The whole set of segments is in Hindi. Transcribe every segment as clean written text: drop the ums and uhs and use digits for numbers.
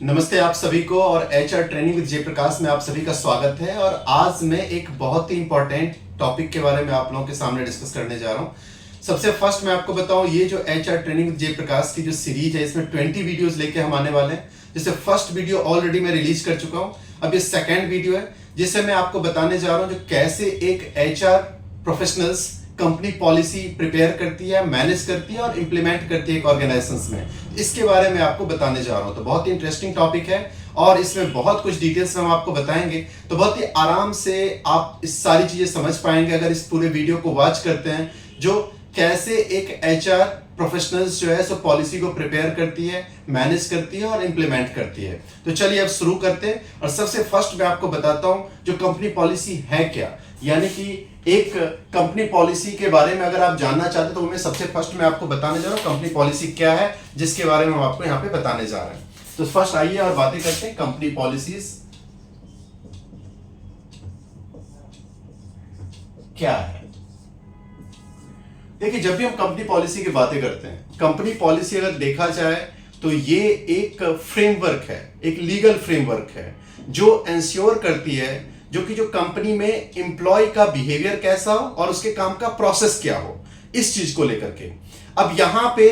नमस्ते आप सभी को और एचआर ट्रेनिंग विद जयप्रकाश में आप सभी का स्वागत है। और आज मैं एक बहुत ही इंपॉर्टेंट टॉपिक के बारे में आप लोगों के सामने डिस्कस करने जा रहा हूं। सबसे फर्स्ट मैं आपको बताऊं, ये जो एचआर ट्रेनिंग विद जयप्रकाश की जो सीरीज है इसमें 20 वीडियोस लेके हम आने वाले हैं। जैसे फर्स्ट वीडियो ऑलरेडी मैं रिलीज कर चुका हूं, अब ये सेकेंड वीडियो है जिससे मैं आपको बताने जा रहा हूं जो कैसे एक HR professionals company policy prepare करती है, मैनेज करती है और इंप्लीमेंट करती है एक ऑर्गेनाइजेशंस में। इसके बारे में आपको बताने जा रहा हूं। तो बहुत ही इंटरेस्टिंग टॉपिक है और इसमें बहुत कुछ डिटेल्स में हम आपको बताएंगे, तो बहुत ही आराम से आप इस सारी चीजें समझ पाएंगे अगर इस पूरे वीडियो को वॉच करते हैं, जो कैसे एक एचआर प्रोफेशनल्स जो है सो पॉलिसी को प्रिपेयर करती है, मैनेज करती है और इंप्लीमेंट करती है। तो चलिए अब शुरू करते हैं। और सबसे फर्स्ट मैं आपको बताता हूं जो कंपनी पॉलिसी है क्या, यानी कि एक कंपनी पॉलिसी के बारे में अगर आप जानना चाहते तो मैं सबसे फर्स्ट मैं आपको बताने जा रहा हूं कंपनी पॉलिसी क्या है, जिसके बारे में हम आपको यहां पे बताने जा रहे हैं। तो फर्स्ट आइए और बातें करते हैं कंपनी पॉलिसीज क्या है। देखिए, जब भी हम कंपनी पॉलिसी की बातें करते हैं, कंपनी पॉलिसी अगर देखा जाए तो ये एक फ्रेमवर्क है, एक लीगल फ्रेमवर्क है जो इंश्योर करती है जो कंपनी में एम्प्लॉय का बिहेवियर कैसा हो और उसके काम का प्रोसेस क्या हो, इस चीज को लेकर के। अब यहां पे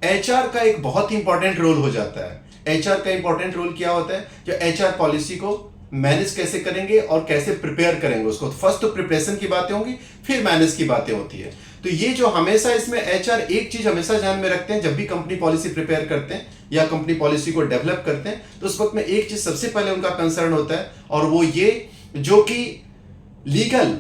एचआर का एक बहुत ही इंपॉर्टेंट रोल हो जाता है। एचआर का इंपॉर्टेंट रोल क्या होता है, जो एचआर पॉलिसी को मैनेज कैसे करेंगे और कैसे प्रिपेयर करेंगे उसको। फर्स्ट तो प्रिपरेशन की बातें होंगी, फिर मैनेज की बातें होती है। तो ये जो हमेशा इसमें एचआर एक चीज हमेशा ध्यान में रखते हैं जब भी कंपनी पॉलिसी प्रिपेयर करते हैं या कंपनी पॉलिसी को डेवलप करते हैं, तो उस वक्त में एक चीज सबसे पहले उनका कंसर्न होता है और वो ये जो कि लीगल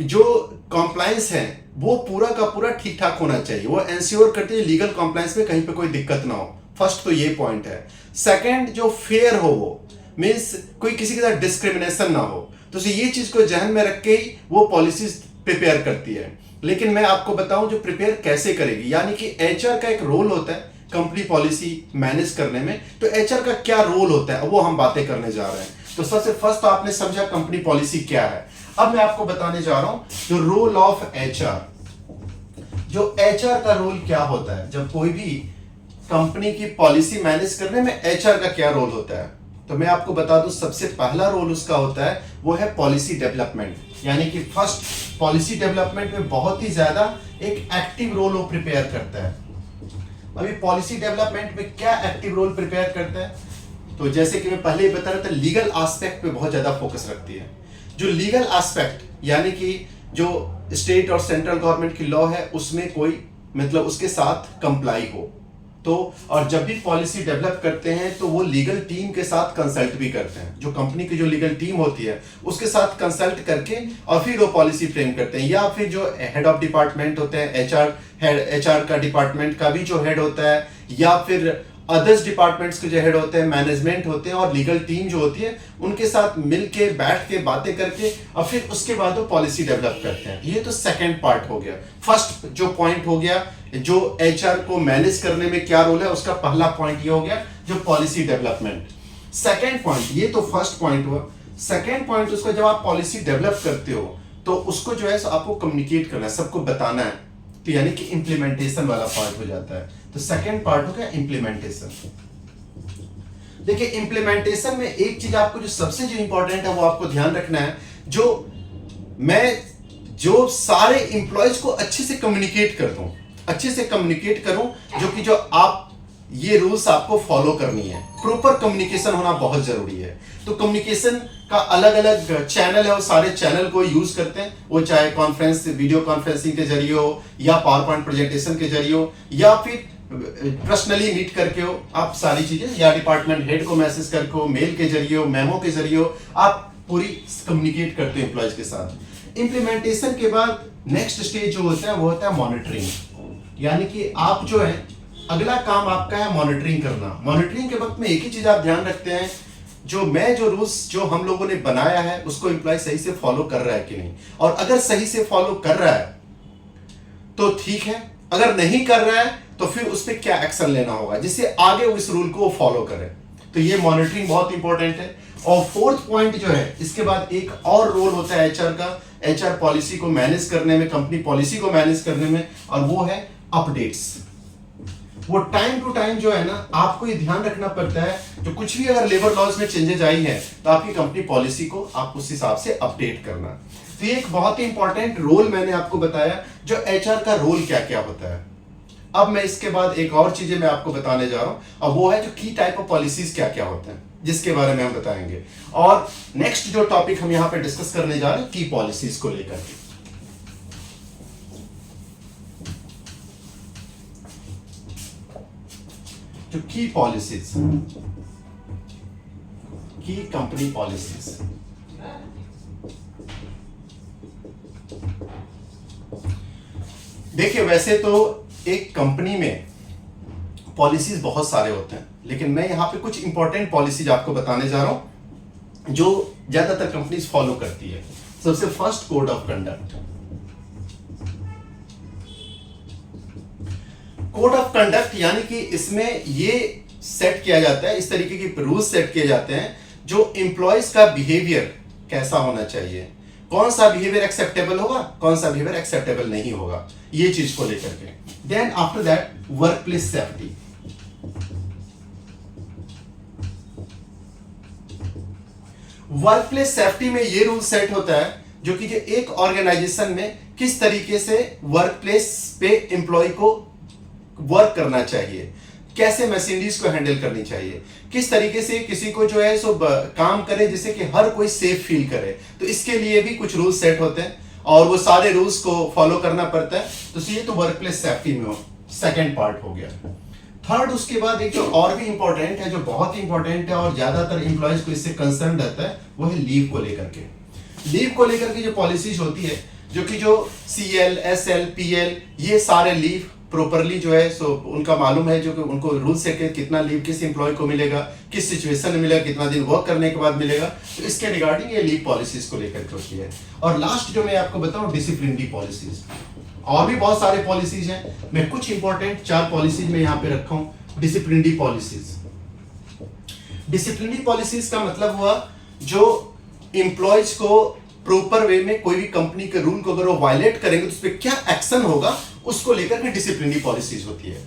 जो कॉम्प्लायंस है वो पूरा का पूरा ठीक ठाक होना चाहिए। वो इंश्योर करते हैं लीगल कॉम्प्लायंस में कहीं पे कोई दिक्कत ना हो। फर्स्ट तो ये पॉइंट है। सेकंड, जो फेयर हो, वो मींस कोई किसी के साथ डिस्क्रिमिनेशन ना हो। तो ये चीज को ध्यान में रख के ही वो पॉलिसीज प्रिपेयर करती है। लेकिन मैं आपको बताऊं जो प्रिपेयर कैसे करेगी, यानी कि एचआर का एक रोल होता है कंपनी पॉलिसी मैनेज करने में। तो एचआर का क्या रोल होता है वो हम बातें करने जा रहे हैं। तो सबसे फर्स्ट तो आपने समझा कंपनी पॉलिसी क्या है। अब मैं आपको बताने जा रहा हूं जो रोल ऑफ एचआर। जो एचआर का रोल क्या होता है, जब कोई भी कंपनी की पॉलिसी मैनेज करने में एचआर का क्या रोल होता है, तो मैं आपको बता दूं सबसे पहला रोल उसका होता है वो है पॉलिसी डेवलपमेंट। यानी कि फर्स्ट पॉलिसी डेवलपमेंट में बहुत ही ज्यादा एक एक्टिव रोल वो प्रिपेयर करता है। अभी पॉलिसी डेवलपमेंट में क्या एक्टिव रोल प्रिपेयर करता है, तो जैसे कि मैं पहले ही बता रहा था, लीगल एस्पेक्ट पे बहुत ज्यादा फोकस रखती है। जो लीगल एस्पेक्ट यानी कि जो स्टेट और सेंट्रल गवर्नमेंट की लॉ है उसमें कोई मतलब उसके साथ कंप्लाई हो। तो और जब भी पॉलिसी डेवलप करते हैं तो वो लीगल टीम के साथ कंसल्ट भी करते हैं। जो कंपनी की जो लीगल टीम होती है उसके साथ कंसल्ट करके और फिर वो पॉलिसी फ्रेम करते हैं। या फिर जो हेड ऑफ डिपार्टमेंट होते हैं, एचआर का डिपार्टमेंट का भी जो हेड होता है, या फिर अदर्स डिपार्टमेंट्स के जो हेड होते हैं, मैनेजमेंट होते हैं और लीगल टीम जो होती है उनके साथ मिलके बैठ के बातें करके और फिर उसके बाद वो पॉलिसी डेवलप करते हैं। ये तो सेकंड पार्ट हो गया। फर्स्ट जो पॉइंट हो गया जो एचआर को मैनेज करने में क्या रोल है, उसका पहला पॉइंट ये हो गया जो पॉलिसी डेवलपमेंट। सेकंड पॉइंट, ये तो फर्स्ट पॉइंट हुआ। सेकंड पॉइंट उसका जब आप पॉलिसी डेवलप करते हो तो उसको जो है आपको कम्युनिकेट करना है, सबको बताना है। तो यानी कि इंप्लीमेंटेशन वाला पार्ट हो जाता है। तो सेकंड पार्ट हो गया इंप्लीमेंटेशन। देखिए, इंप्लीमेंटेशन में एक चीज आपको जो सबसे जो इंपॉर्टेंट है वो आपको ध्यान रखना है, जो सारे इंप्लॉयज को अच्छे से कम्युनिकेट कर दूं, अच्छे से कम्युनिकेट करूं, जो आप ये रूल्स आपको फॉलो करनी है। प्रॉपर कम्युनिकेशन होना बहुत जरूरी है। तो कम्युनिकेशन का अलग अलग चैनल है, वो सारे चैनल को यूज करते हैं, वो चाहे कॉन्फ्रेंस वीडियो कॉन्फ्रेंसिंग के जरिए हो या पावर पॉइंट प्रेजेंटेशन के जरिए हो या फिर पर्सनली मीट करके हो। आप सारी चीजें या डिपार्टमेंट हेड को मैसेज करके हो, मेल के जरिए हो, मेमो के जरिए हो, आप पूरी कम्युनिकेट करते हो एम्प्लॉयज के साथ। इंप्लीमेंटेशन के बाद नेक्स्ट स्टेज जो होता है वो होता है मॉनिटरिंग। यानी कि आप जो है अगला काम आपका है मॉनिटरिंग करना। मॉनिटरिंग के वक्त में एक ही चीज आप ध्यान रखते हैं, जो रूल्स जो हम लोगों ने बनाया है उसको एम्प्लॉय सही से फॉलो कर रहा है कि नहीं, और अगर सही से फॉलो कर रहा है तो ठीक है, अगर नहीं कर रहा है तो फिर उस पर क्या एक्शन लेना होगा जिससे आगे उस रूल को फॉलो करे। तो ये मॉनिटरिंग बहुत इंपॉर्टेंट है। और फोर्थ पॉइंट जो है, इसके बाद एक और रोल होता है एचआर का, एचआर पॉलिसी को मैनेज करने में, कंपनी पॉलिसी को मैनेज करने में, और वो है अपडेट्स। वो टाइम टू टाइम जो है ना आपको ये ध्यान रखना पड़ता है, जो कुछ भी अगर लेबर लॉज में चेंजेस आई है तो आपकी कंपनी पॉलिसी को आप उस हिसाब से अपडेट करना। तो ये एक बहुत ही इंपॉर्टेंट रोल मैंने आपको बताया, जो एचआर का रोल क्या क्या होता है। अब मैं इसके बाद एक और चीजें मैं आपको बताने जा रहा हूं, और वो है जो की टाइप ऑफ पॉलिसीज क्या क्या होते हैं, जिसके बारे में हम बताएंगे। और नेक्स्ट जो टॉपिक हम यहां पे डिस्कस करने जा रहे हैं की पॉलिसीज को लेकर के। जो की पॉलिसीज, की कंपनी पॉलिसीज, देखिए वैसे तो एक कंपनी में पॉलिसीज बहुत सारे होते हैं, लेकिन मैं यहां पे कुछ इंपॉर्टेंट पॉलिसीज आपको बताने जा रहा हूं जो ज्यादातर कंपनीज फॉलो करती है। सबसे first, code of conduct. Code of conduct यानी कि इसमें ये सेट किया जाता है, इस तरीके के रूल्स सेट किए जाते हैं जो एम्प्लॉयज का बिहेवियर कैसा होना चाहिए, कौन सा बिहेवियर एक्सेप्टेबल होगा, कौन सा बिहेवियर एक्सेप्टेबल नहीं होगा, ये चीज को लेकर के। Then after that, workplace safety. Workplace safety में ये रूल सेट होता है जो कि एक ऑर्गेनाइजेशन में किस तरीके से वर्क प्लेस पे एम्प्लॉय को वर्क करना चाहिए, कैसे मशीनरीज को हैंडल करनी चाहिए, किस तरीके से किसी को जो है सो काम करे जिससे कि हर कोई सेफ फील करे। तो इसके लिए भी कुछ रूल्स सेट होते हैं और वो सारे रूल्स को फॉलो करना पड़ता है। तो ये तो वर्क प्लेस सेफ्टी में सेकेंड पार्ट हो गया। थर्ड, उसके बाद एक जो और भी इंपॉर्टेंट है, जो बहुत ही इंपॉर्टेंट है और ज्यादातर इंप्लॉयज को इससे कंसर्न रहता है, वो है लीव को लेकर के। लीव को लेकर के जो पॉलिसीज होती है, जो कि जो CL, SL, PL, ये सारे लीव प्रॉपरली जो है सो उनका मालूम है, जो कि उनको रूल से कितना लीव किस एम्प्लॉय को मिलेगा, किस सिचुएशन में मिलेगा, कितना दिन वर्क करने के बाद मिलेगा। तो इसके रिगार्डिंग ये लीव पॉलिसीज को लेकर के होती है। और लास्ट जो मैं आपको बताऊं, डिसिप्लिनरी पॉलिसीज। और भी बहुत सारे पॉलिसीज हैं, मैं कुछ इंपॉर्टेंट 4 पॉलिसीज में यहाँ पे रखा हूं। डिसिप्लिनरी पॉलिसीज, डिसिप्लिनरी पॉलिसीज का मतलब हुआ जो एम्प्लॉयज को प्रॉपर वे में कोई भी कंपनी के रूल को अगर वो वायलेट करेंगे तो उस पर क्या एक्शन होगा, उसको लेकर के डिसिप्लिनरी पॉलिसीज होती है।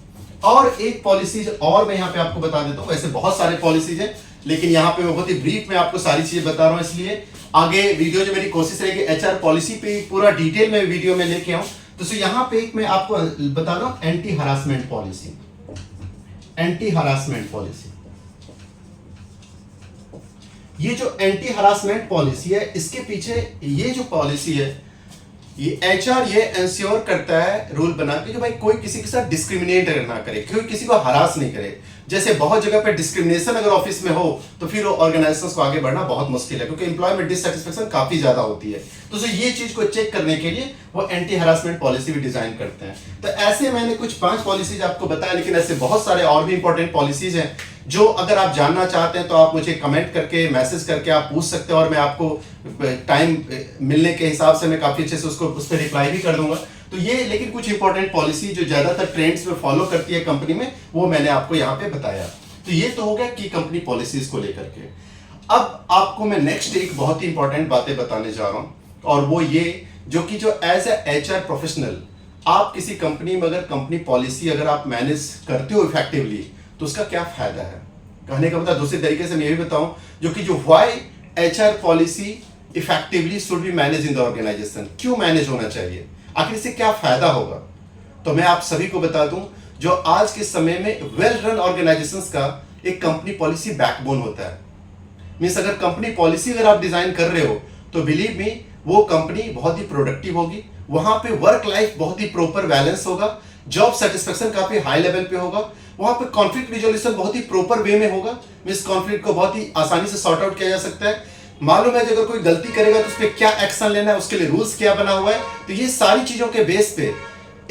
और एक पॉलिसीज और मैं यहाँ पे आपको बता देता हूँ, वैसे बहुत सारे पॉलिसीज हैं लेकिन यहाँ पे मैं बहुत ही ब्रीफ में आपको सारी चीजें बता रहा हूँ, इसलिए आगे वीडियो जो मेरी कोशिश रहेगी HR पॉलिसी पे पूरा डिटेल में वीडियो में लेके आऊं। तो यहाँ पे एक मैं आपको बता रहा हूँ, anti harassment policy. Anti harassment policy, ये जो एंटी हरासमेंट पॉलिसी है, इसके पीछे ये जो पॉलिसी है, ये HR ये इंश्योर करता है रूल बना के जो भाई कोई किसी के साथ डिस्क्रिमिनेट ना करे, कोई किसी को हरास नहीं करे। जैसे बहुत जगह पे डिस्क्रिमिनेशन अगर ऑफिस में हो तो फिर ऑर्गेनाइजेशंस को आगे बढ़ना बहुत मुश्किल है, क्योंकि एम्प्लॉय में डिससेटिस्फेक्शन काफी ज्यादा होती है। तो ये चीज को चेक करने के लिए वो एंटी हरासमेंट पॉलिसी भी डिजाइन करते हैं। तो ऐसे मैंने कुछ 5 पॉलिसीज आपको बताया, लेकिन ऐसे बहुत सारे और भी इंपॉर्टेंट पॉलिसीज हैं जो अगर आप जानना चाहते हैं तो आप मुझे कमेंट करके, मैसेज करके आप पूछ सकते हैं और मैं आपको टाइम मिलने के हिसाब से मैं काफी अच्छे से उस पर रिप्लाई भी कर दूंगा। तो ये लेकिन कुछ इंपॉर्टेंट पॉलिसी जो ज्यादातर ट्रेंड्स में फॉलो करती है कंपनी में, वो मैंने आपको यहाँ पे बताया। तो ये तो हो गया की कंपनी पॉलिसीज को लेकर के। अब आपको मैं नेक्स्ट एक बहुत ही इंपॉर्टेंट बातें बताने जा रहा हूँ, और वो ये जो कि जो एज ए HR प्रोफेशनल आप किसी कंपनी में अगर कंपनी पॉलिसी अगर आप मैनेज करते हो इफेक्टिवली तो उसका क्या फायदा है। कहने का मतलब दूसरे तरीके से मैं ये भी बताऊं, जो कि जो why HR policy effectively should be manage in the organisation, क्यों मैनेज होना चाहिए, आखिर इससे क्या फायदा होगा। तो मैं आप सभी को बता दूं, जो आज के समय में वेल रन ऑर्गेनाइजेशंस का एक कंपनी पॉलिसी बैकबोन होता है। मींस अगर कंपनी पॉलिसी अगर आप डिजाइन कर रहे हो तो बिलीव मी वो कंपनी बहुत ही प्रोडक्टिव होगी, वहां पे वर्क लाइफ बहुत ही प्रॉपर बैलेंस होगा, जॉब सेटिस्फेक्शन काफी हाई लेवल पे होगा, वहां पे कॉन्फ्लिक्ट रिजोल्यूशन बहुत ही प्रॉपर वे में होगा। मींस कॉन्फ्लिक्ट को बहुत ही आसानी से सॉर्ट आउट किया जा सकता है। मालूम है अगर कोई गलती करेगा तो उस पर क्या एक्शन लेना है, उसके लिए रूल्स क्या बना हुआ है। तो ये सारी चीजों के बेस पे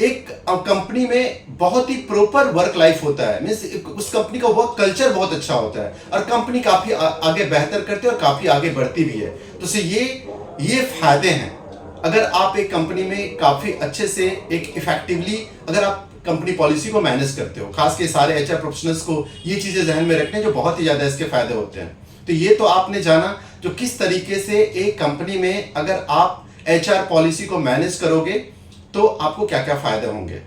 एक कंपनी में बहुत ही प्रॉपर वर्क लाइफ होता है। मींस उस कंपनी का वर्क कल्चर बहुत अच्छा होता है और कंपनी काफी आगे बेहतर करती है और काफी आगे बढ़ती भी है। तो ये फायदे हैं अगर आप एक कंपनी में काफी अच्छे से एक इफेक्टिवली अगर आप कंपनी पॉलिसी को मैनेज करते हो। खास के सारे HR प्रोफेशनल्स को ये चीजें ध्यान में रखने जो बहुत ही ज्यादा इसके फायदे होते हैं। तो ये तो आपने जाना जो किस तरीके से एक कंपनी में अगर आप HR पॉलिसी को मैनेज करोगे तो आपको क्या क्या फायदे होंगे।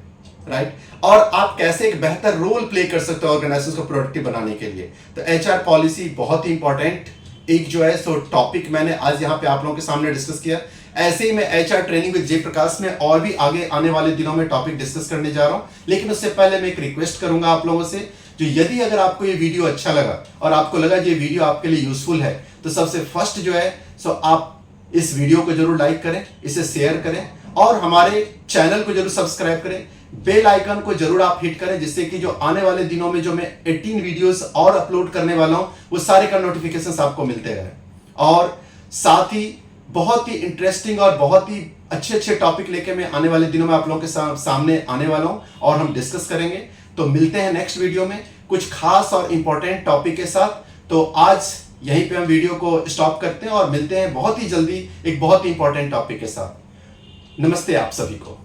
राइट और आप कैसे एक बेहतर रोल प्ले कर सकते हो ऑर्गेनाइजेशन को प्रोडक्टिव बनाने के लिए। तो एचआर पॉलिसी बहुत ही इंपॉर्टेंट एक जो है सो टॉपिक मैंने आज यहाँ पे आप लोगों के सामने डिस्कस किया। ऐसे ही मैं एचआर ट्रेनिंग विद जयप्रकाश में और भी आगे आने वाले दिनों में टॉपिक डिस्कस करने जा रहा हूं, लेकिन उससे पहले मैं एक रिक्वेस्ट करूंगा आप लोगों से, जो यदि अगर आपको ये वीडियो अच्छा लगा और आपको लगा ये वीडियो आपके लिए यूजफुल है, तो सबसे फर्स्ट जो है सो आप इस वीडियो को जरूर लाइक करें, इसे शेयर करें और हमारे चैनल को जरूर सब्सक्राइब करें। बेल आइकन को जरूर आप हिट करें, जिससे कि जो आने वाले दिनों में जो मैं 18 वीडियोस और अपलोड करने वाला हूं वो सारे का नोटिफिकेशंस आपको मिलते रहे। और साथ ही बहुत ही इंटरेस्टिंग और बहुत ही अच्छे अच्छे टॉपिक लेके मैं आने वाले दिनों में आप लोगों के सामने आने वाला हूं और हम डिस्कस करेंगे। तो मिलते हैं नेक्स्ट वीडियो में कुछ खास और इंपॉर्टेंट टॉपिक के साथ। तो आज यहीं पे हम वीडियो को स्टॉप करते हैं और मिलते हैं बहुत ही जल्दी एक बहुत ही इंपॉर्टेंट टॉपिक के साथ। नमस्ते आप सभी को।